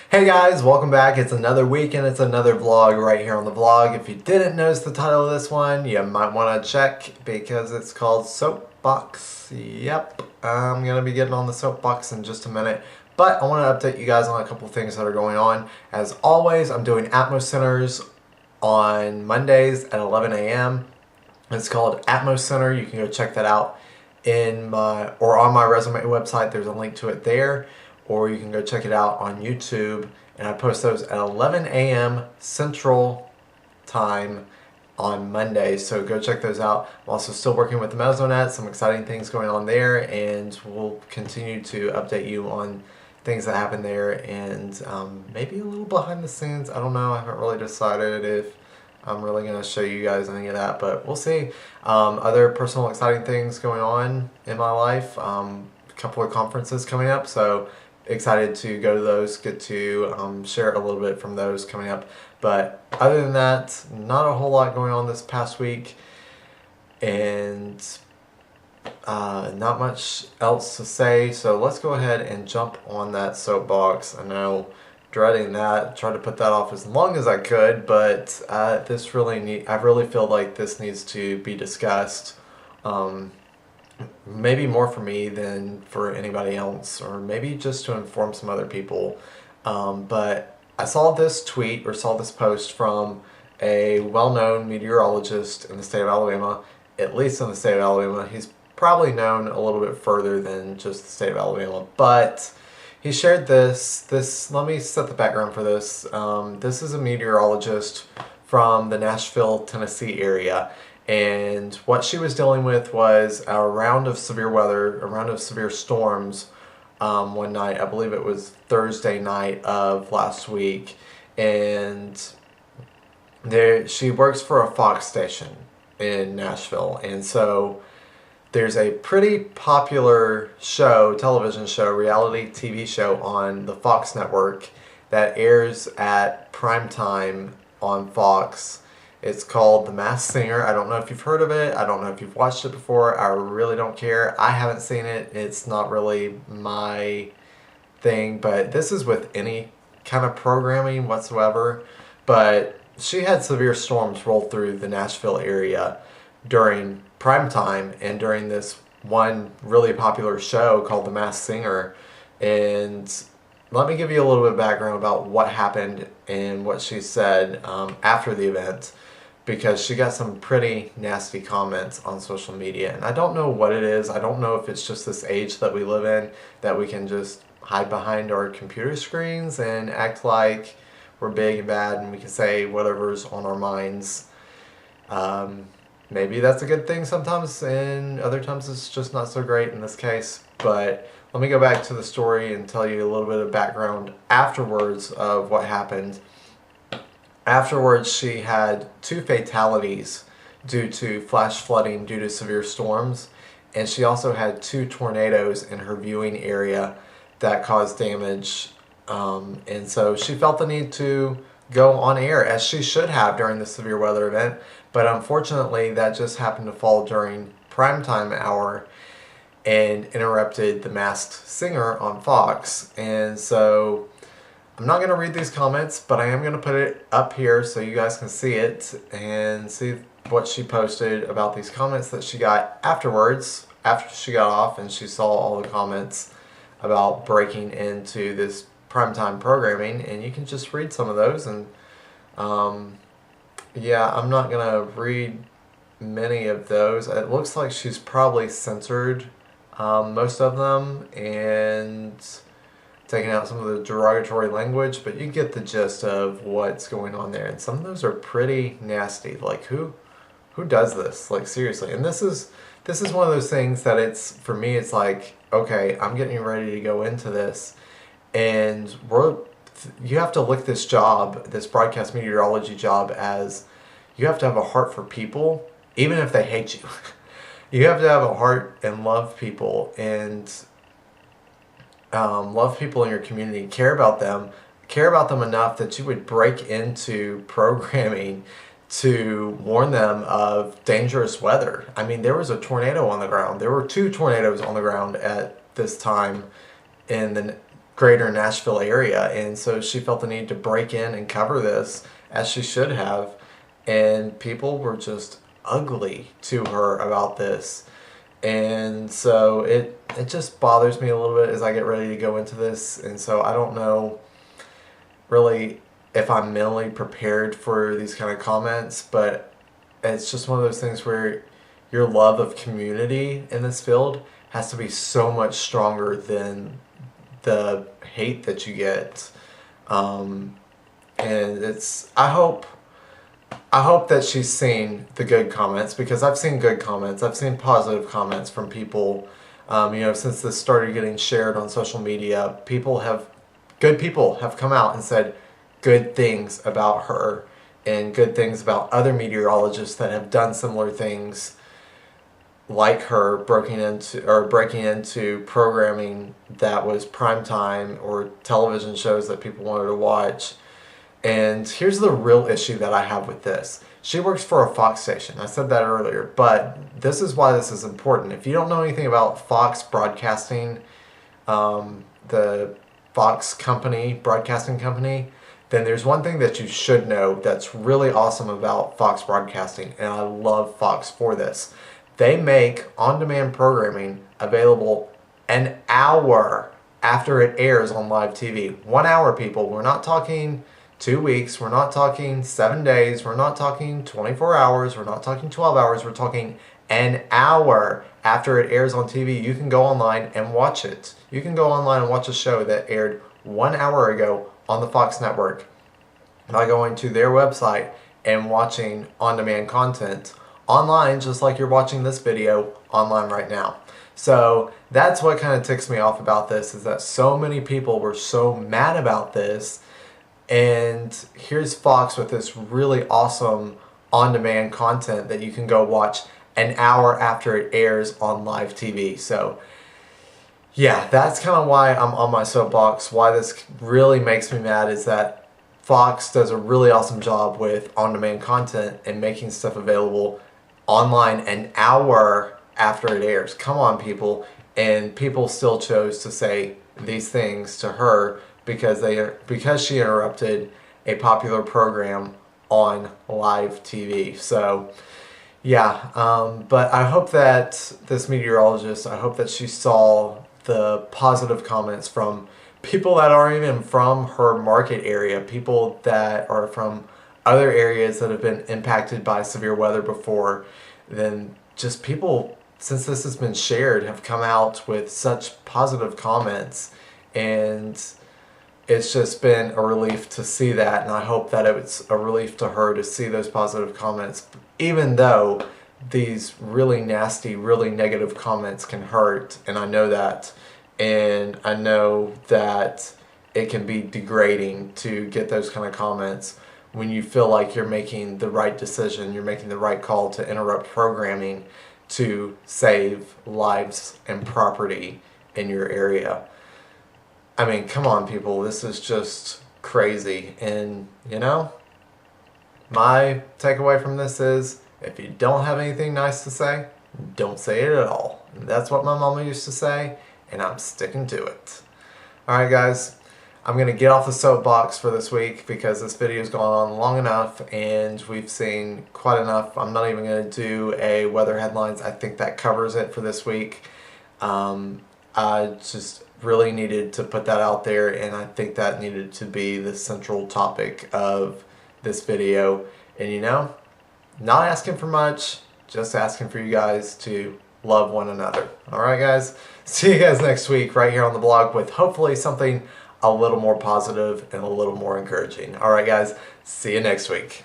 Hey guys, welcome back. It's another week and it's another vlog right here on the vlog. If you didn't notice the title of this one, you might want to check because it's called Soapbox. Yep, I'm going to be getting on the soapbox in just a minute. But I want to update you guys on a couple things that are going on. As always, I'm doing Atmos Centers on Mondays at 11 a.m. It's called Atmos Center. You can go check that out on my resume website. There's a link to it there, or you can go check it out on YouTube. And I post those at 11 a.m. Central Time on Mondays, so go check those out. I'm also still working with the Mesonet, some exciting things going on there, and we'll continue to update you on things that happen there, and maybe a little behind the scenes. I don't know. I haven't really decided if I'm really going to show you guys any of that, but we'll see. Other personal exciting things going on in my life. A couple of conferences coming up, so excited to go to those, get to share a little bit from those coming up. But other than that, not a whole lot going on this past week, and not much else to say. So let's go ahead and jump on that soapbox. I know, dreading that, tried to put that off as long as I could, but I really feel like this needs to be discussed. Maybe more for me than for anybody else, or maybe just to inform some other people. But I saw this tweet or saw this post from a well-known meteorologist in the state of Alabama, at least in the state of Alabama. He's probably known a little bit further than just the state of Alabama, but he shared this. Let me set the background for this. This is a meteorologist from the Nashville, Tennessee area. And what she was dealing with was a round of severe weather, a round of severe storms one night. I believe it was Thursday night of last week. And she works for a Fox station in Nashville. And so there's a pretty popular television show, reality TV show on the Fox network that airs at prime time on Fox. It's called The Masked Singer. I don't know if you've heard of it. I don't know if you've watched it before. I really don't care. I haven't seen it. It's not really my thing, but this is with any kind of programming whatsoever. But she had severe storms roll through the Nashville area during prime time and during this one really popular show called The Masked Singer. And let me give you a little bit of background about what happened and what she said after the event, because she got some pretty nasty comments on social media. And I don't know what it is. I don't know if it's just this age that we live in, that we can just hide behind our computer screens and act like we're big and bad and we can say whatever's on our minds. Maybe that's a good thing sometimes, and other times it's just not so great in this case. But let me go back to the story and tell you a little bit of background afterwards of what happened. Afterwards, she had 2 fatalities due to flash flooding due to severe storms, and she also had 2 tornadoes in her viewing area that caused damage. And so she felt the need to go on air, as she should have during the severe weather event, but unfortunately that just happened to fall during primetime hour and interrupted The Masked Singer on Fox. And so I'm not going to read these comments, but I am going to put it up here so you guys can see it and see what she posted about these comments that she got afterwards, after she got off and she saw all the comments about breaking into this primetime programming. And you can just read some of those. And yeah, I'm not going to read many of those. It looks like she's probably censored most of them and taking out some of the derogatory language, but you get the gist of what's going on there. And some of those are pretty nasty. Like, who does this? Like, seriously. And this is one of those things that for me, it's like, okay, I'm getting ready to go into this, and you have to look this broadcast meteorology job, as you have to have a heart for people, even if they hate you. You have to have a heart and love people, and love people in your community, care about them enough that you would break into programming to warn them of dangerous weather. I mean, there was a tornado on the ground. There were 2 tornadoes on the ground at this time in greater Nashville area. And so she felt the need to break in and cover this, as she should have. And people were just ugly to her about this. And so it just bothers me a little bit as I get ready to go into this. And so I don't know really if I'm mentally prepared for these kind of comments, but it's just one of those things where your love of community in this field has to be so much stronger than the hate that you get. And I hope that she's seen the good comments, because I've seen good comments. I've seen positive comments from people. Since this started getting shared on social media, good people have come out and said good things about her and good things about other meteorologists that have done similar things like her, breaking into programming that was primetime or television shows that people wanted to watch. And here's the real issue that I have with this. She works for a Fox station. I said that earlier, but this is why this is important. If you don't know anything about Fox Broadcasting, the Fox company, broadcasting company, then there's one thing that you should know that's really awesome about Fox Broadcasting, and I love Fox for this. They make on-demand programming available an hour after it airs on live TV. 1 hour, people. We're not talking 2 weeks. We're not talking 7 days. We're not talking 24 hours. We're not talking 12 hours. We're talking an hour after it airs on TV. You can go online and watch it. You can go online and watch a show that aired 1 hour ago on the Fox network by going to their website and watching on-demand content online, just like you're watching this video online right now. So that's what kind of ticks me off about this, is that so many people were so mad about this, and here's Fox with this really awesome on-demand content that you can go watch an hour after it airs on live TV. So yeah, that's kind of why I'm on my soapbox. Why this really makes me mad is that Fox does a really awesome job with on-demand content and making stuff available online an hour after it airs. Come on, people. And people still chose to say these things to her because she interrupted a popular program on live TV. So yeah, but I hope that this meteorologist, I hope that she saw the positive comments from people that aren't even from her market area, people that are from other areas that have been impacted by severe weather before. Then just people, since this has been shared, have come out with such positive comments, and it's just been a relief to see that. And I hope that it's a relief to her to see those positive comments, even though these really nasty, really negative comments can hurt, and I know that. And I know that it can be degrading to get those kind of comments when you feel like you're making the right decision, you're making the right call to interrupt programming to save lives and property in your area. I mean, come on, people, this is just crazy. And, my takeaway from this is, if you don't have anything nice to say, don't say it at all. And that's what my mama used to say, and I'm sticking to it. Alright, guys, I'm going to get off the soapbox for this week because this video's gone on long enough and we've seen quite enough. I'm not even going to do a weather headlines. I think that covers it for this week. I just really needed to put that out there, and I think that needed to be the central topic of this video. And not asking for much, just asking for you guys to love one another. Alright, guys, see you guys next week right here on the blog with hopefully something a little more positive and a little more encouraging. Alright, guys, see you next week.